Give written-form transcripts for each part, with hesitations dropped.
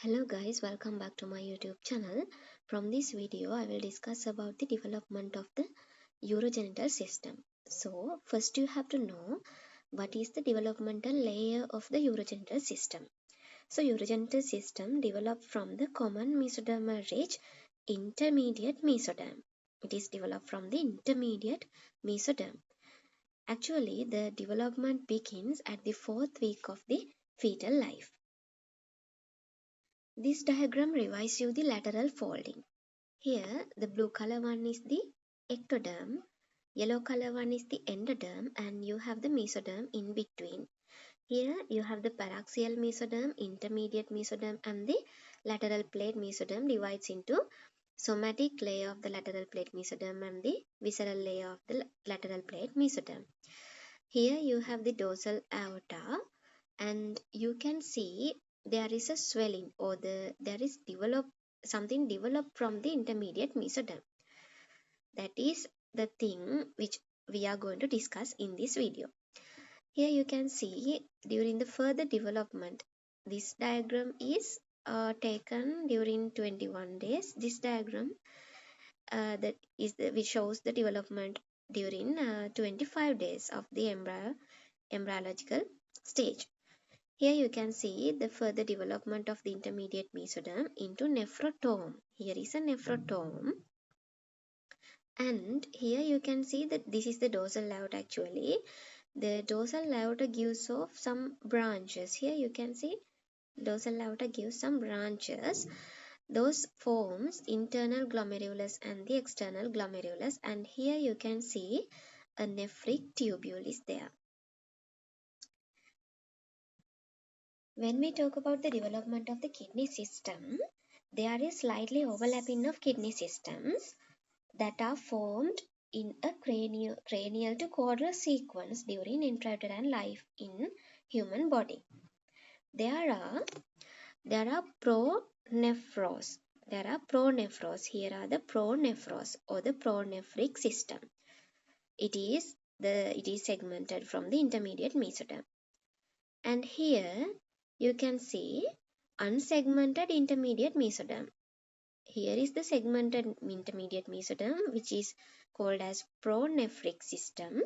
Hello guys, welcome back to my YouTube channel. From this video, I will discuss about the development of the urogenital system. So, first you have to know what is the developmental layer of the urogenital system. So, urogenital system developed from the common mesodermal ridge, intermediate mesoderm. It is developed from the intermediate mesoderm. Actually, the development begins at the 4th week of the fetal life. This diagram revises you the lateral folding. Here, the blue color one is the ectoderm, yellow color one is the endoderm, and you have the mesoderm in between. Here, you have the paraxial mesoderm, intermediate mesoderm, and the lateral plate mesoderm divides into somatic layer of the lateral plate mesoderm and the visceral layer of the lateral plate mesoderm. Here, you have the dorsal aorta, and you can see there is a swelling or there is something developed from the intermediate mesoderm. That is the thing which we are going to discuss in this video. Here you can see during the further development, this diagram is taken during 21 days. This diagram which shows the development during 25 days of the embryological stage. Here you can see the further development of the intermediate mesoderm into nephrotome. Here is a nephrotome. And here you can see that this is the dorsal aorta actually. The dorsal aorta gives off some branches. Here you can see dorsal aorta gives some branches. Those forms internal glomerulus and the external glomerulus. And here you can see a nephric tubule is there. When we talk about the development of the kidney system, there is slightly overlapping of kidney systems that are formed in a cranial to caudal sequence during intrauterine life in human body. There are pronephros. There are pronephros. Here are the pronephros or the pronephric system. It is segmented from the intermediate mesoderm. And here you can see unsegmented intermediate mesoderm. Here is the segmented intermediate mesoderm which is called as pronephric system.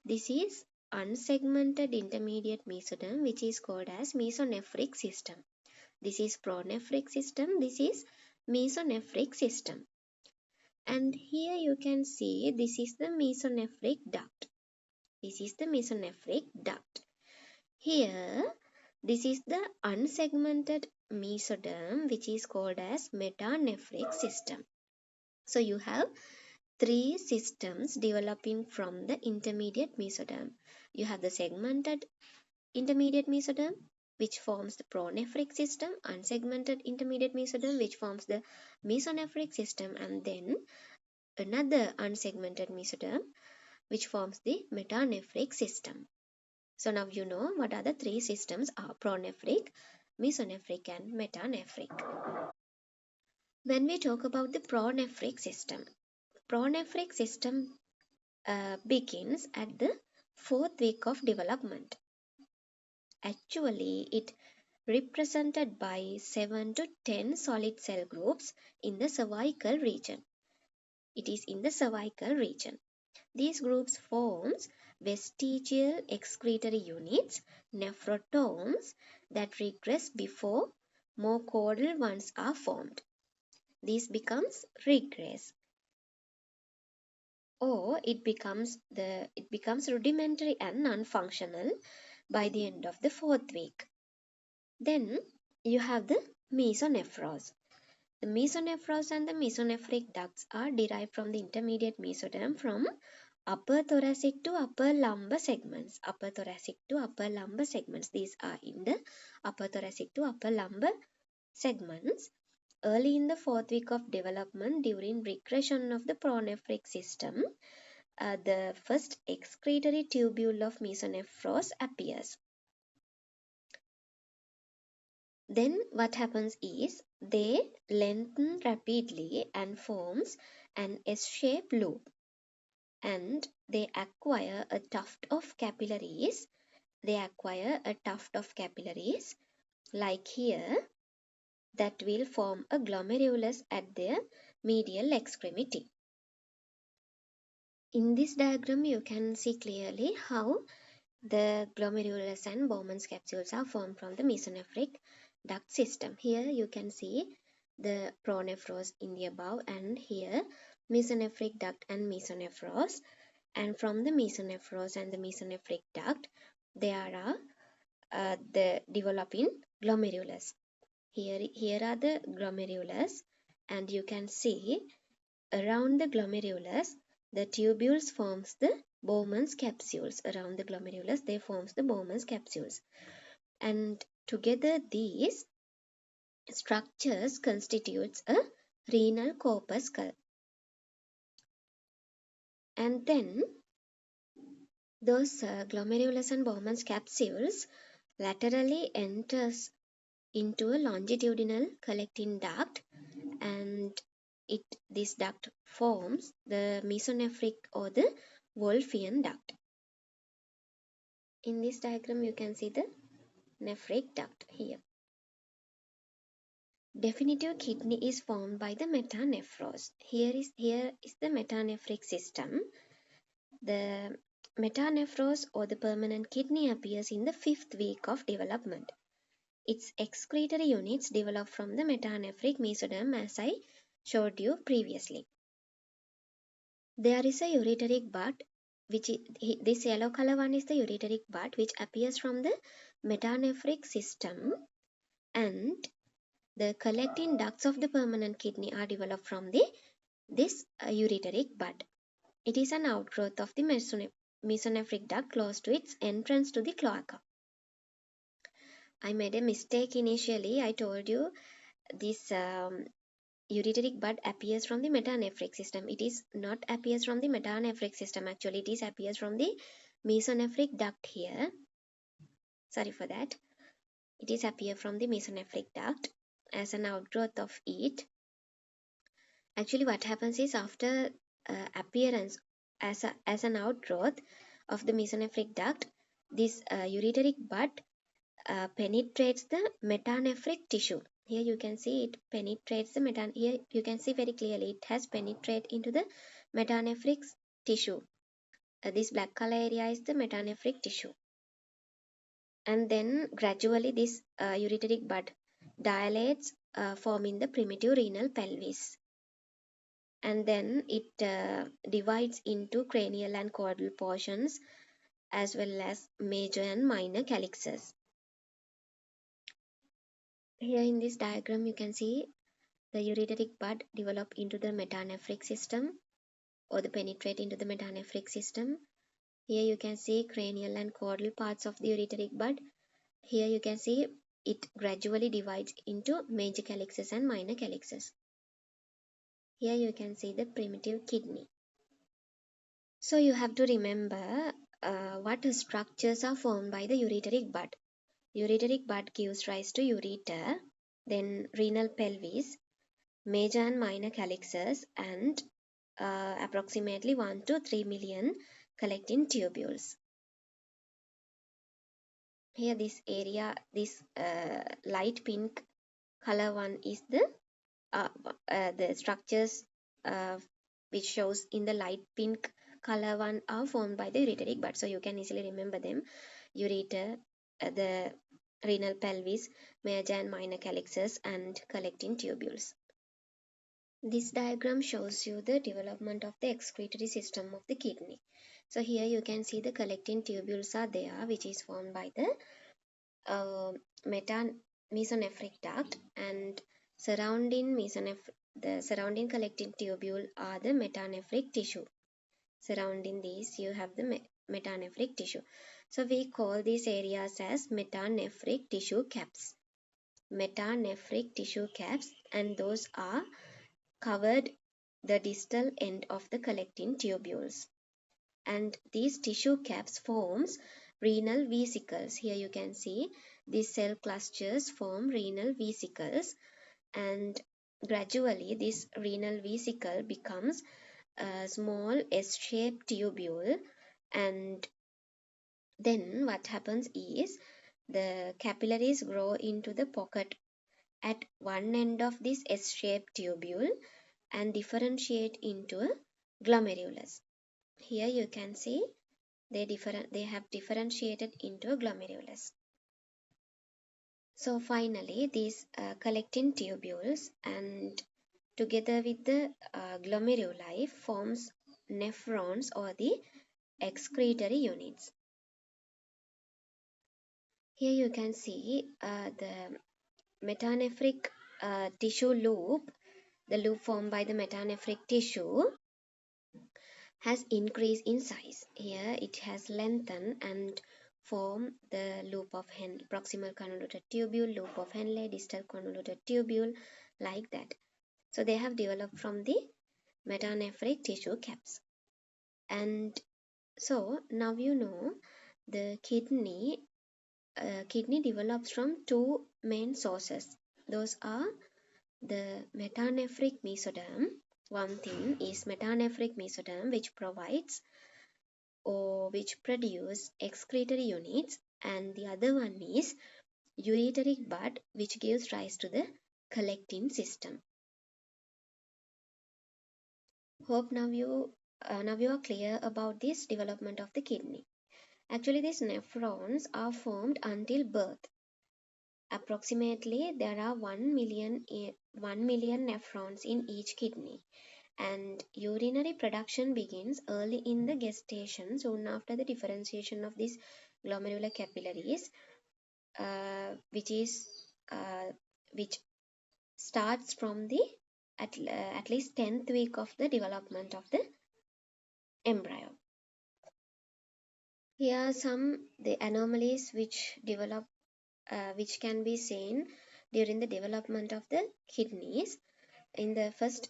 This is unsegmented intermediate mesoderm which is called as mesonephric system. This is pronephric system. This is mesonephric system. And here you can see this is the mesonephric duct. This is the mesonephric duct. Here this is the unsegmented mesoderm which is called as metanephric system. So you have three systems developing from the intermediate mesoderm. You have the segmented intermediate mesoderm which forms the pronephric system, unsegmented intermediate mesoderm which forms the mesonephric system, and then another unsegmented mesoderm which forms the metanephric system. So now you know what are the three systems are: pronephric, mesonephric and metanephric. When we talk about the pronephric system begins at the 4th week of development. Actually, it represented by 7 to 10 solid cell groups in the cervical region. It is in the cervical region. These groups forms vestigial excretory units, nephrotomes, that regress before more caudal ones are formed. This becomes regress, or it becomes rudimentary and non-functional by the end of the 4th week. Then you have the mesonephros. The mesonephros and the mesonephric ducts are derived from the intermediate mesoderm from upper thoracic to upper lumbar segments. Upper thoracic to upper lumbar segments. These are in the upper thoracic to upper lumbar segments. Early in the 4th week of development, during regression of the pronephric system, the first excretory tubule of mesonephros appears. Then what happens is they lengthen rapidly and forms an S-shaped loop, and they acquire a tuft of capillaries. Like here, that will form a glomerulus at their medial extremity. In this diagram, you can see clearly how the glomerulus and Bowman's capsules are formed from the mesonephric duct system. Here you can see the pronephros in the above, and here mesonephric duct and mesonephros. And from the mesonephros and the mesonephric duct, there are the developing glomerulus. Here are the glomerulus, and you can see around the glomerulus, the tubules forms the Bowman's capsules. Around the glomerulus, they forms the Bowman's capsules. And together these structures constitutes a renal corpuscle. And then those glomerulus and Bowman's capsules laterally enters into a longitudinal collecting duct, and this duct forms the mesonephric or the Wolffian duct. In this diagram, you can see the nephric duct here. Definitive kidney is formed by the metanephros. Here is the metanephric system. The metanephros or the permanent kidney appears in the 5th week of development. Its excretory units develop from the metanephric mesoderm, as I showed you previously. There is a ureteric bud, this yellow color one is the ureteric bud, which appears from the metanephric system, and the collecting ducts of the permanent kidney are developed from this ureteric bud. It is an outgrowth of the mesonephric duct close to its entrance to the cloaca. I made a mistake initially. I told you this ureteric bud appears from the metanephric system. It is not appears from the metanephric system. Actually, it is appears from the mesonephric duct here. Sorry for that. It is appear from the mesonephric duct as an outgrowth of it. Actually, what happens is after appearance as an outgrowth of the mesonephric duct, this ureteric bud penetrates the metanephric tissue. Here you can see it penetrates the here you can see very clearly it has penetrated into the metanephric tissue. This black color area is the metanephric tissue. And then gradually this ureteric bud dilates, forming the primitive renal pelvis. And then it divides into cranial and caudal portions as well as major and minor calyxes. Here in this diagram you can see the ureteric bud develop into the metanephric system or the penetrate into the metanephric system. Here you can see cranial and caudal parts of the ureteric bud. Here you can see it gradually divides into major calyxes and minor calyxes. Here you can see the primitive kidney. So you have to remember what structures are formed by the ureteric bud. Ureteric bud gives rise to ureter, then renal pelvis, major and minor calyxes, and approximately 1 to 3 million collecting tubules. Here this area, this light pink color one is the structures which shows in the light pink color one are formed by the ureteric bud. So you can easily remember them. Ureter, the renal pelvis, major and minor calyxes, and collecting tubules. This diagram shows you the development of the excretory system of the kidney. So here you can see the collecting tubules are there, which is formed by the mesonephric duct, and the surrounding collecting tubule are the metanephric tissue. Surrounding these you have the metanephric tissue. So we call these areas as metanephric tissue caps. Metanephric tissue caps, and those are covered the distal end of the collecting tubules. And these tissue caps forms renal vesicles. Here you can see these cell clusters form renal vesicles, and gradually this renal vesicle becomes a small S-shaped tubule, and then what happens is the capillaries grow into the pocket at one end of this S-shaped tubule and differentiate into a glomerulus. Here you can see they have differentiated into a glomerulus. So finally, these collecting tubules and together with the glomeruli forms nephrons or the excretory units. Here you can see the metanephric tissue loop, the loop formed by the metanephric tissue has increased in size. Here it has lengthened and formed the loop of Henle, proximal convoluted tubule, loop of Henle, distal convoluted tubule, like that. So they have developed from the metanephric tissue caps. And so now you know the kidney develops from two main sources. Those are the metanephric mesoderm. One thing is metanephric mesoderm, which provides or which produce excretory units, and the other one is ureteric bud, which gives rise to the collecting system. Hope now you are clear about this development of the kidney. Actually, these nephrons are formed until birth. Approximately, there are 1 million nephrons in each kidney, and urinary production begins early in the gestation, soon after the differentiation of these glomerular capillaries, which starts from the at least 10th week of the development of the embryo. Here are some the anomalies which develop which can be seen during the development of the kidneys. In the first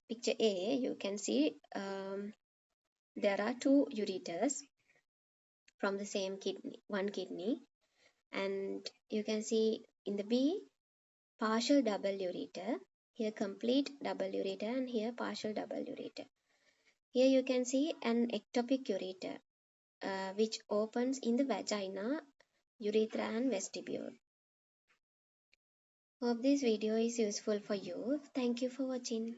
picture A, you can see there are two ureters from the same kidney, one kidney, and you can see in the B, partial double ureter, here complete double ureter, and here partial double ureter. Here you can see an ectopic ureter, which opens in the vagina, urethra, and vestibule. Hope this video is useful for you. Thank you for watching.